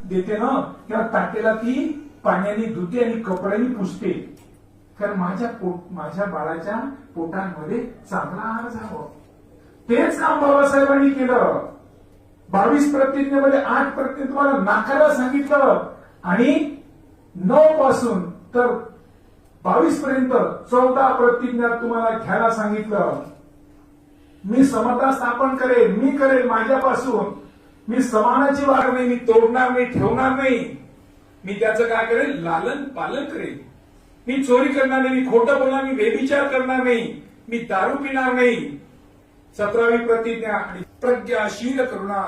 देते ना तेव्हा ताटेला ती पाण्याने धुते आणि कपड्याने पुसते, कारण माझ्या बाळाच्या पोटांमध्ये चांगला आहार जावं. तेच काम बाबासाहेबांनी केलं. 22 प्रतिज्ञेमध्ये 8 प्रतिज्ञा तुम्हाला नाकारायला सांगितलं आणि 9 पासून तर 22 पर्यंत 14 प्रतिज्ञा तुम्हाला घ्यायला सांगितलं. मी समता स्थापन करेन, मी करेन माझ्यापासून. मी समानाची वाढ नाही, मी तोडणार नाही, ठेवणार नाही. मी त्याचं काय करेन, लालन पालन करेन. मी चोरी करणार नाही, मी खोटं बोलणार, मी व्यभिचार करणार नाही, मी दारू पिणार नाही. 17वी प्रतिज्ञा आणि प्रज्ञाशील करुणा.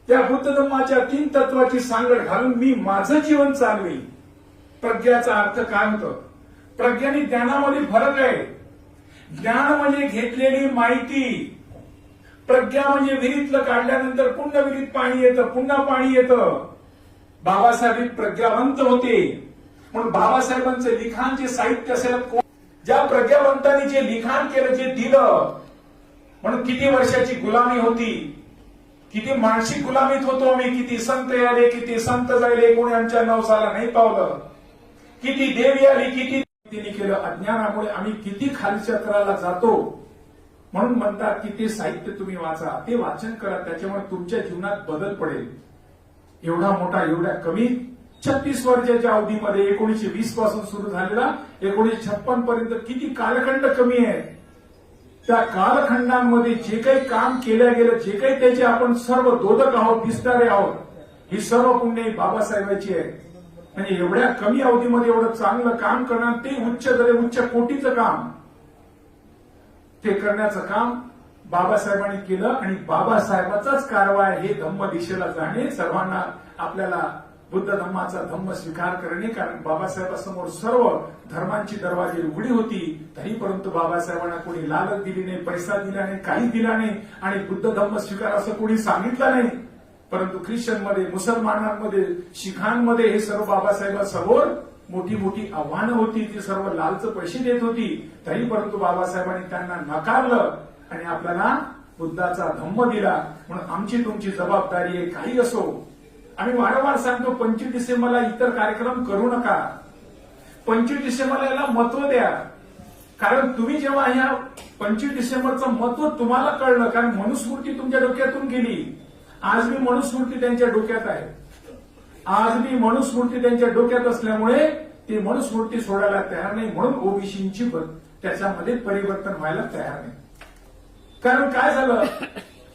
त्या बुद्ध धम्माच्या 3 तत्वाची सांगड घालून मी माझं जीवन चालवेन. प्रज्ञाचा अर्थ काय होतं? प्रज्ञा आणि ज्ञानामध्ये फरक आहे. ज्ञान म्हणजे घेतलेली माहिती. प्रज्ञा म्हणजे विहिरीतलं काढल्यानंतर पुन्हा विहिरीत पाणी येतं, पुन्हा पाणी येतं. बाबासाहेब प्रज्ञावंत होते म्हणून बाबासाहेबांचं लिखाण जे साहित्य असेल, ज्या प्रज्ञावंतांनी जे लिखाण केलं, जे दिलं, म्हणून किती वर्षाची गुलामी होती, किती मानसिक गुलामीत होतो आम्ही. किती संत आले, किती संत जायले, कोणी आमच्या नवसाला नाही पावलं. किती देवी आली, किती तिने केलं. अज्ञानामुळे आम्ही किती खालच्या तराला जातो. म्हणून म्हणतात की ते साहित्य तुम्ही वाचा, ते वाचन करा, त्याच्यामुळे तुमच्या जीवनात बदल पडेल. एवढा मोठा, एवढ्या कमी 36 वर्षाच्या अवधीमध्ये 1920 पासून सुरू झालेला 1956 पर्यंत किती कालखंड कमी आहे. त्या कालखंडांमध्ये जे काही काम केलं गेलं, जे काही त्याचे आपण सर्व दोदक आहोत, दिसणारे आहोत, ही सर्व पुण्य बाबासाहेबांची आहे. म्हणजे एवढ्या कमी अवधीमध्ये एवढं चांगलं काम करणार, ते उच्च कोटीचं काम, ते करण्याचं काम बाबासाहेबांनी केलं. आणि बाबासाहेबाचाच कारभार हे धम्म दिशेला जाणे, सर्वांना आपल्याला बुद्ध धम्माचा धम्म स्वीकार करणे. कारण बाबासाहेबांसमोर सर्व धर्मांची दरवाजे उघडी होती, तरी परंतु बाबासाहेबांना कोणी लालच दिली नाही, पैसा दिला नाही, काही दिला नाही आणि बुद्ध धम्म स्वीकार असं कोणी सांगितलं नाही. परंतु ख्रिश्चनमध्ये, मुसलमानांमध्ये, शिखांमध्ये हे सर्व बाबासाहेबांसमोर मोठी मोठी आव्हानं होती. ती सर्व लालच पैसे देत होती, तरी परंतु बाबासाहेबांनी त्यांना नकारलं आणि आपल्याला बुद्धाचा धम्म दिला. म्हणून आमची तुमची जबाबदारी आहे. काही असो, आम्ही वारंवार सांगतो 25 डिसेंबरला इतर कार्यक्रम करू नका. 25 डिसेंबरला याला महत्व द्या. कारण तुम्ही जेव्हा ह्या 25 डिसेंबरचं महत्व तुम्हाला कळलं, कारण मनुस्मृती तुमच्या डोक्यातून गेली. आज मी मनुस्मृती त्यांच्या डोक्यात आहे. आज मी मनुस्मृती त्यांच्या डोक्यात असल्यामुळे ते मनुस्मृती सोडायला तयार नाही. म्हणून ओबीसींची त्याच्यामध्ये परिवर्तन व्हायला तयार नाही. कारण काय झालं,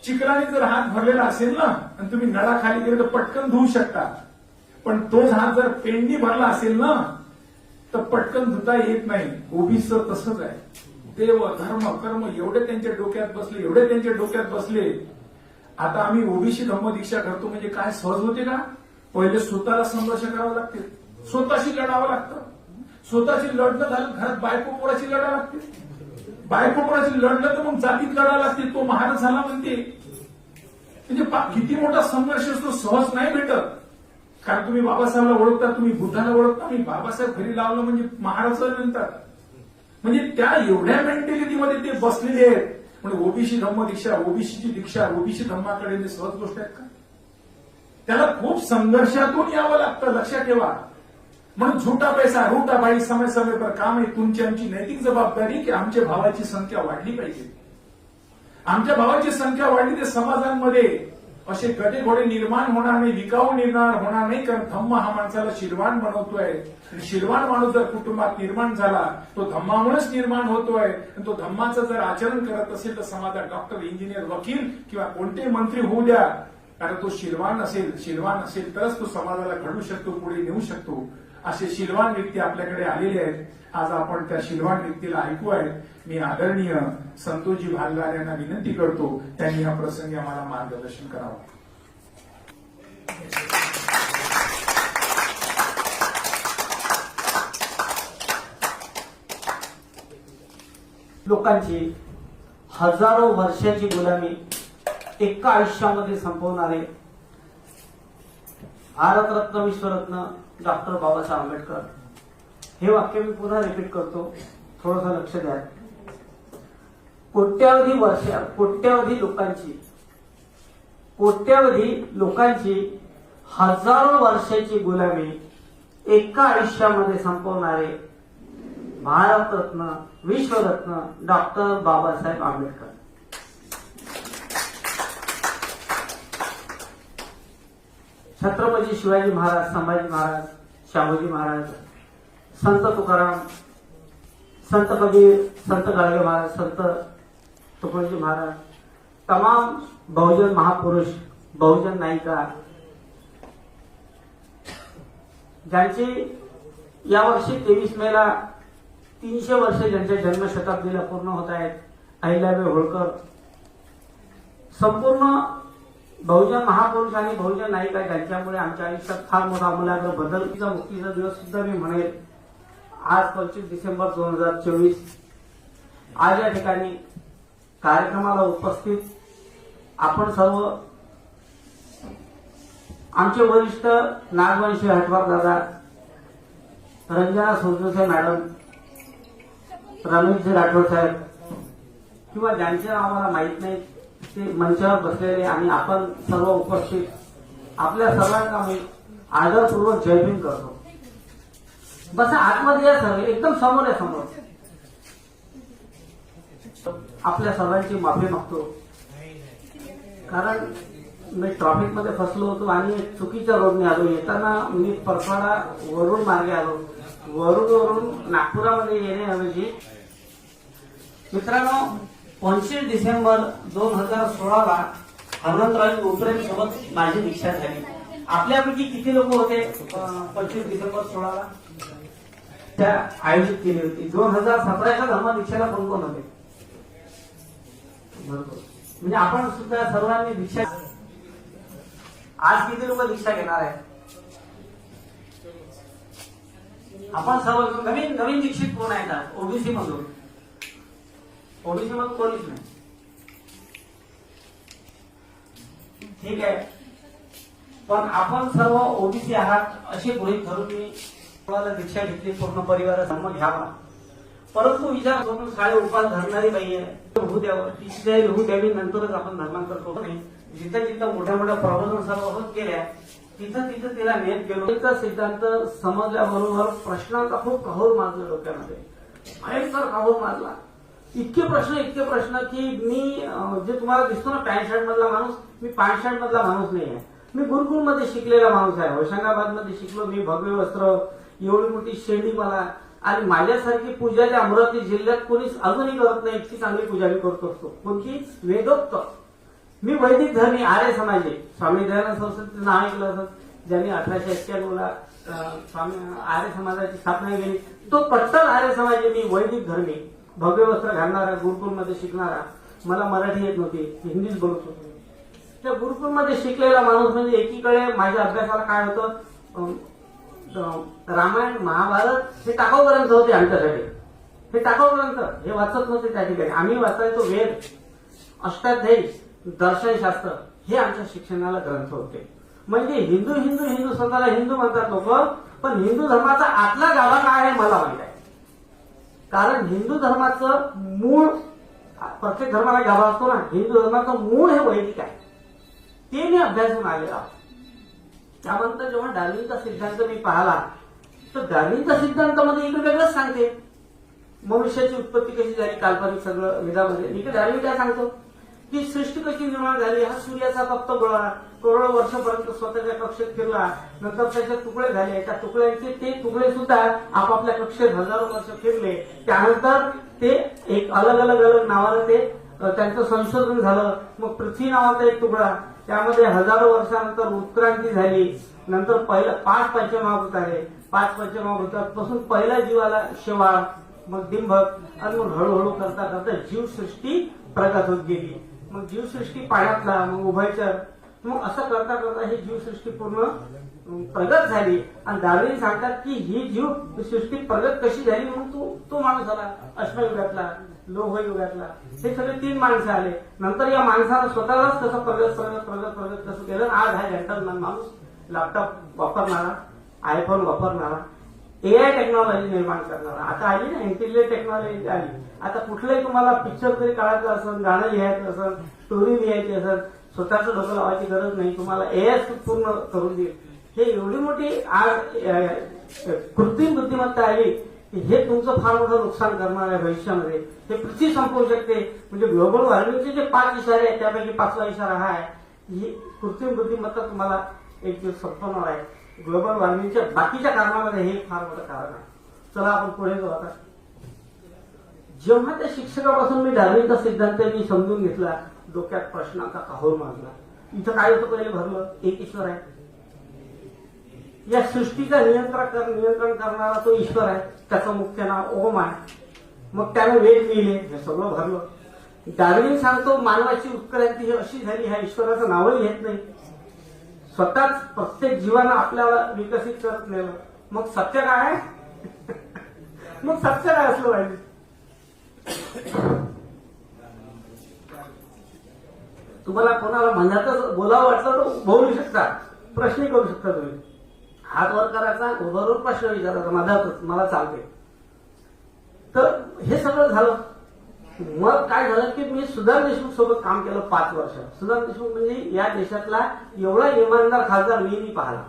चिखलाने जर हात भरलेला असेल ना आणि तुम्ही नळाखाली गेले तर पटकन धुवू शकता, पण तोच हात जर पेंडी भरला असेल ना तर पटकन धुता येत नाही. ओबीसीचं तसंच आहे. देव, धर्म, कर्म एवढे त्यांच्या डोक्यात बसले, एवढे त्यांच्या डोक्यात बसले. आता आम्ही ओबीसी धम्म दीक्षा करतो म्हणजे काय सहज होते का? पहिले स्वतःला संघर्ष करावा लागते, स्वतःशी लढावं लागतं. स्वतःशी लढणं झालं, घरात बायको पोराची लढावं लागते. बायको पोराची लढलं तर मग जातीत लढावं लागते. तो महाराज झाला म्हणते. म्हणजे किती मोठा संघर्ष असतो, सहज नाही भेटत. कारण तुम्ही बाबासाहेबला ओळखता, तुम्ही बुद्धाला ओळखता, मी बाबासाहेब घरी लावलं म्हणजे महाराज नंतर. म्हणजे त्या एवढ्या मेंटॅलिटीमध्ये ते बसलेले आहेत. म्हणजे ओबीसी धम्म दीक्षा, ओबीसीची दीक्षा, ओबीसी धम्माकडे सहज गोष्ट आहेत का? त्याला खूप संघर्षातून यावं लागतं, लक्षात ठेवा. म्हणून झुटा पैसा रूटा बाई समय समय पर काम आहे. तुमची आमची नैतिक जबाबदारी की आमच्या भावाची संख्या वाढली पाहिजे. आमच्या भावाची संख्या वाढली तर समाजांमध्ये असे गटे घोडे निर्माण होणार नाही, विकाऊ निर्माण होणार नाही. कारण धम्म हा माणसाला शीलवान बनवतोय. आणि शीलवान माणूस जर कुटुंबात निर्माण झाला तो धम्मामुळेच निर्माण होतोय. आणि तो धम्माचं जर आचरण करत असेल तर समाजात डॉक्टर, इंजिनियर, वकील किंवा कोणते मंत्री होऊ द्या, कारण तो शीलवान असेल तरच तो समाजाला घडवू शकतो, पुढे नेऊ शकतो. असे शीलवान व्यक्ती आपल्याकडे आलेले आहेत. आज आपण त्या शीलवान व्यक्तीला ऐकू आहे. मी आदरणीय संतोषजी भालगार यांना विनंती करतो, त्यांनी या प्रसंगी आम्हाला मार्गदर्शन करावं. लोकांची हजारो वर्षाची गुलामी एका आयुष्यामध्ये संपवणारे भारतरत्न, विश्वरत्न डॉक्टर बाबासाहेब आंबेडकर. हे वाक्य मी पुन्हा रिपीट करतो, थोडंसं लक्ष द्या. कोट्यावधी लोकांची हजारो वर्षाची गुलामी एका आयुष्यामध्ये संपवणारे भारतरत्न विश्वरत्न डॉक्टर बाबासाहेब आंबेडकर. छत्रपती शिवाजी महाराज, संभाजी महाराज, शाहूजी महाराज, संत तुकाराम, संत कबीर, संत गाडगे महाराज, संत तुकडोजी महाराज, तमाम बहुजन महापुरुष, बहुजन नायिका ज्यांची यावर्षी 23 मेला 300 वर्षे ज्यांच्या जन्मशताब्दीला पूर्ण होत आहेत. अहिल्याबाई होळकर, संपूर्ण बहुजन महापुरुष आणि बहुजन नायिका ज्यांच्यामुळे आमच्या आयुष्यात फार मोठा आमूलाग्र बदल. मुक्तीचा दिवस सुद्धा मी म्हणेल. आज 25 डिसेंबर 2024. आज या ठिकाणी कार्यक्रमाला उपस्थित आपण सर्व, आमचे वरिष्ठ नागवंशी हटवार दादा, रंजना सोजोसे मॅडम, रमेशजी राठोड साहेब किंवा ज्यांचे नाव आम्हाला माहीत नाही ते मंचावर बसलेले आणि आपण सर्व उपस्थित, आपल्या सर्वांना मी आदरपूर्वक जय भीम करतो. बस आतमध्ये या सर्व एकदम समोर आहे, समोर. आपल्या सर्वांची माफी मागतो कारण मी ट्रॉफिक मध्ये फसलो होतो आणि चुकीच्या रोडने आलो. येताना मी परफाडा वरुड मार्गे आलो. वरुडवरून नागपुरामध्ये येण्याऐवजी मित्रांनो 25 डिसेंबर 2016 हनुमंतराव उपरेम सोबत माझी दीक्षा झाली. आपल्यापैकी किती लोक होते 25 डिसेंबर 16 त्या आयोजित केली होती? 2017च्या धर्मदीक्षेला कोण कोण होते? भरपूर. म्हणजे आपण सुद्धा सर्वांनी दीक्षा. आज किती लोक दीक्षा घेणार आहे? आपण सर्व नवीन नवीन दीक्षित कोण आहेत? ओबीसी मधून. ओबीसी मधून कोणीच नाही. ठीक आहे, पण आपण सर्व ओबीसी आहात असे गृहीत धरून मी तुम्हाला दीक्षा घेतली. पूर्ण परिवार धर्म घ्यावा, परंतु विचार करून शाळे उपास धरणारी बाई आहे, होऊ द्यावं, तिची होऊ द्यावी, नंतरच आपण धर्मांतर करू नये. जिथं जिथं मोठ्या मोठ्या प्रबोधन सर्व होत गेल्या तिथं तिथं तिला नेत गेलो. सिद्धांत समजल्याबरोबर प्रश्नांचा खूप कहोर माजला डोक्यामध्ये, भयंकर कहोर माजला. इतके प्रश्न की मी जे तुम्हाला दिसतो ना पॅन्ट शर्ट मधला माणूस, मी पॅन्ट शर्ट मधला माणूस नाही आहे. मी गुरुकुल मध्ये शिकलेला माणूस आहे. होशंगाबाद मध्ये शिकलो मी. भगवे वस्त्र, एवढी मोठी शेंडी मला, आणि माझ्यासारखी पूजा त्या अमरावती जिल्ह्यात कोणीच अजूनही करत नाही. इतकी चांगली पूजा मी करत असतो. कोणती? वेदोक्त. मी वैदिक धर्मी आर्य समाजी. स्वामी दयानंद सरस्वतीचं नाव ऐकलं असं, ज्यांनी 1891ला स्वामी आर्य समाजाची स्थापना केली. तो कट्टर आर्य समाजी. मी वैदिक धर्मी, भगवे वस्त्र घालणारा, गुरुकुलमध्ये शिकणारा. मला मराठी येत नव्हती, हिंदीच बोलत होतो. त्या गुरुकुलमध्ये शिकलेला माणूस म्हणजे एकीकडे माझ्या अभ्यासाला काय होतं, रामायण महाभारत हे टाकाऊ ग्रंथ होते आमच्यासाठी. हे टाकाऊ ग्रंथ हे वाचत नव्हते त्या ठिकाणी. आम्ही वाचायचो वेद, अष्टाध्यायी, दर्शनशास्त्र हे आमच्या शिक्षणाला ग्रंथ होते. म्हणजे हिंदू हिंदू हिंदू स्वतःला हिंदू म्हणतात लोक, पण हिंदू धर्माचा आतला गाभा काय आहे मला माहित आहे. कारण हिंदू धर्माचं मूळ, प्रत्येक धर्माला गाभा असतो ना, हिंदू धर्माचं मूळ हे वैदिक आहे. ते मी अभ्यासून आलेलो आहे. त्यानंतर जेव्हा डार्विनचा सिद्धांत मी पाहिला तर डार्विनच्या सिद्धांतामध्ये इकडे वेगळंच सांगते. मनुष्याची उत्पत्ती कशी झाली, काल्पनिक सगळं वेदामध्ये. इकडे डार्विन काय सांगतो की सृष्टी कशी निर्माण झाली. हा सूर्याचा तप्त गोळा करोडो वर्षापर्यंत स्वतःच्या कक्षेत फिरला, नंतर त्याचे तुकडे झाले. त्या तुकड्यांचे ते तुकडे सुद्धा आपापल्या कक्षेत हजारो वर्ष फिरले. त्यानंतर ते एक अलग अलग अलग नावानं ते त्यांचं संशोधन झालं. मग पृथ्वी नावाचा एक तुकडा, त्यामध्ये हजारो वर्षानंतर उत्क्रांती झाली. नंतर पहिलं 5 पंचमहाभूत आले. 5 पंचमहाभूतापासून पहिल्या जीवाला शेवाळ, मग डिंभक, आणि मग हळूहळू करता करता जीवसृष्टी प्रगत होत गेली. मग जीवसृष्टी पाण्यातला, मग उभयचर, मग असं करता करता ही जीवसृष्टी पूर्ण प्रगत झाली. आणि डार्विन सांगतात की ही जीवसृष्टी प्रगत कशी झाली. म्हणून तो माणूस आला अश्मयुगातला, लोहयुगातला. हे सगळे 3 माणसं आले. नंतर या माणसानं स्वतःलाच कसं प्रगत प्रगत प्रगत प्रगत कसं केलं. आज हा जंटलमॅन माणूस लॅपटॉप वापरणारा, आयफोन वापरणारा, एआय टेक्नॉलॉजी निर्माण करणारा. आता आली ना इंटेलिजंट टेक्नॉलॉजी आली. आता कुठलंही तुम्हाला पिक्चर तरी काढायचं असेल, गाणं लिहायचं असेल, स्टोरी लिहायची असेल, स्वतःचं डोकं लावायची गरज नाही, तुम्हाला एआय पूर्ण करून देईल. हे एवढी मोठी आज कृत्रिम बुद्धिमत्ता आली की हे तुमचं फार मोठं नुकसान करणार आहे भविष्यामध्ये. हे पृथ्वी संपवू शकते. म्हणजे ग्लोबल वॉर्मिंगचे जे 5 इशारे आहेत त्यापैकी 5वा इशारा हा आहे. ही कृत्रिम बुद्धिमत्ता तुम्हाला एक दिवस संपवणार आहे. ग्लोबल वॉर्मिंगच्या बाकीच्या कारणामध्ये हे फार मोठं कारण आहे. चला आपण पुढे जाऊ आता. जेव्हा त्या शिक्षकापासून मी डार्विनचा सिद्धांत मी समजून घेतला, डोक्यात प्रश्नाचा काहोर मारला. इथं काय होतं पहिले भरलं, एक ईश्वर आहे. या सृष्टीचा नियंत्रण करणारा तो ईश्वर आहे. त्याचं मुख्य नाव ओम आहे. मग त्याने वेद लिहिले, हे सगळं भरलं. डार्विन सांगतो मानवाची उत्क्रांती ही अशी झाली, ह्या ईश्वराचं नावही घेत नाही, स्वतःच प्रत्येक जीवानं आपल्याला विकसित करत नेलं. मग सत्य काय आहे? मग सत्य काय असलं पाहिजे? तुम्हाला कोणाला मनातच बोलावं वाटलं तर बोलू शकता, प्रश्न करू शकता. तुम्ही हात वर करायचा, उभारून प्रश्न विचारायचा, मधातच मला चालते. तर हे सगळं झालं. मग काय झालं की मी सुधार देशमुख सोबत काम केलं 5 वर्ष. सुधार देशमुख म्हणजे या देशातला एवढा इमानदार खासदार मी पाहिला,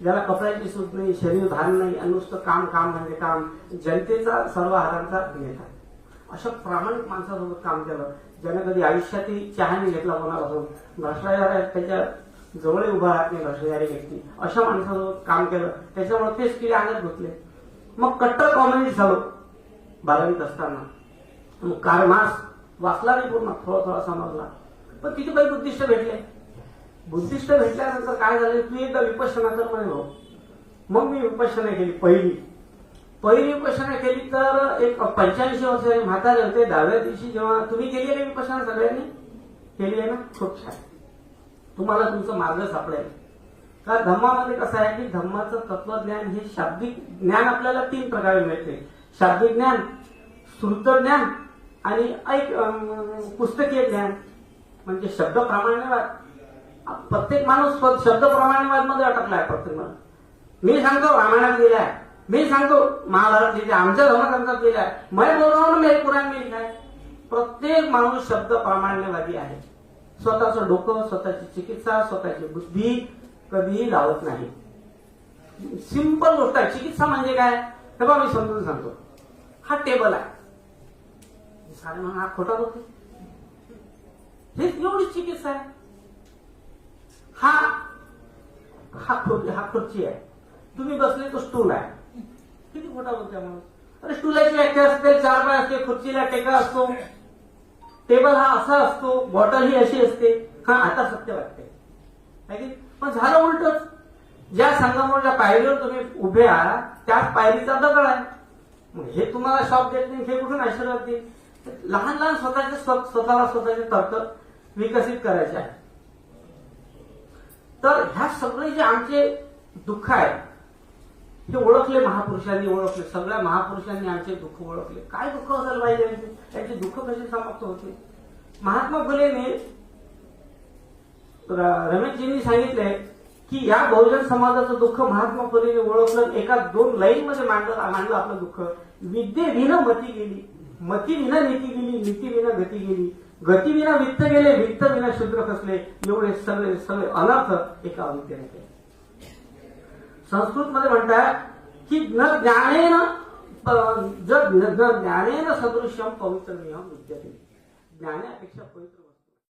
ज्याला कपड्याची सूट नाही, शरीर धारण नाही, नुसतं काम काम म्हणजे काम, जनतेचा सर्व हातांचा नेता. अशा प्रामाणिक माणसासोबत काम केलं, ज्याने कधी आयुष्यातही चहा नाही घेतला कोणापासून. भ्रष्टाचार त्याच्या जवळ उभा राहत नाही भ्रष्टाचारी व्यक्ती. अशा माणसासोबत काम केलं, त्याच्यामुळे तेच किडे अंगात घुसले. मग कट्टर कॉम्युनिस्ट झालो 12वीत असताना. मग कार्ल मार्क्स वाचला नाही पूर्ण, थोडा थोडा समजला. पण तिथे काही बुद्धिस्ट भेटले. बुद्धिस्ट भेटल्यानंतर काय झालं, तू एकदा विपश्यना कर म्हणे भाऊ. मग मी विपश्यना केली. पहिली विपश्यना केली तर एक 85 वर्षाचे म्हातारे होते. 10व्या दिवशी जेव्हा तुम्ही केली आहे विपश्यना, सगळ्यांनी केली आहे ना, खूप छान. तुम्हाला तुमचं मार्ग सापडेल. कारण धम्मामध्ये कसं आहे की धम्माचं तत्वज्ञान हे शाब्दिक ज्ञान आपल्याला 3 प्रकारे मिळते. शाब्दिक ज्ञान, श्रुत ज्ञान आणि पुस्तकीय ज्ञान. म्हणजे शब्द प्रामाण्यवाद. प्रत्येक माणूस शब्द प्रामाण्यवाद मध्ये अटकला आहे. प्रत्येक माणूस मी सांगतो रामायणात लिहिलाय, मी सांगतो महाभारत लिहिले, आमच्या धर्मग्रंथात लिहिलाय, मैं बोल रहा हूं मेरे कुरान में लिखा है. प्रत्येक माणूस शब्द प्रामाण्यवादी आहे. स्वतःचं डोकं, स्वतःची चिकित्सा, स्वतःची बुद्धी कधीही लावत नाही. सिंपल गोष्ट आहे. चिकित्सा म्हणजे काय हे बघा मी समजून सांगतो. हा टेबल आहे, सारे म्हणून हा खोटा होतो, हे एवढीच चिकित्सा आहे. हा खुर्ची आहे, तुम्ही बसले तो स्टूल आहे, किती खोटा बोलतोय माणूस. अरे स्टूलाची व्याख्या असते, 4 पाय असते, खुर्चीला टेका असतो, टेबल हा असा असतो, बॉटल ही अशी असते. हा आता सत्य वाटते. पण झालं उलटच. ज्या संगमावरच्या पायरीवर तुम्ही उभे आहात त्याच पायरीचा दगड आहे. मग हे तुम्हाला शॉप देत नाही, हे कुठून आशीर्वाद देईल? लहान लहान स्वतःचे तर्क विकसित करायचे आहे. तर ह्या सगळे जे आमचे दुःख आहे हे ओळखले महापुरुषांनी, ओळखले. सगळ्या महापुरुषांनी आमचे दुःख ओळखले. काय दुःख असायला पाहिजे त्यांचे दुःख कसे समाप्त होते? महात्मा फुलेने, रमेशजींनी सांगितले की या बहुजन समाजाचं दुःख महात्मा फुलेने ओळखलं, एका 2 लाईन मध्ये मांडलं आपलं दुःख. विद्येविना मती गेली, मती विना नीती गेली, नीती विना गती गेली, गती विना वित्त गेले, वित्त विना शूद्र खचले. एवढे सगळे अनर्थ एका अविद्येने केले. संस्कृत मध्ये म्हणतात की न ज्ञानेन सदृश्यम पवित्र नियम विद्यते. ज्ञानापेक्षा पवित्र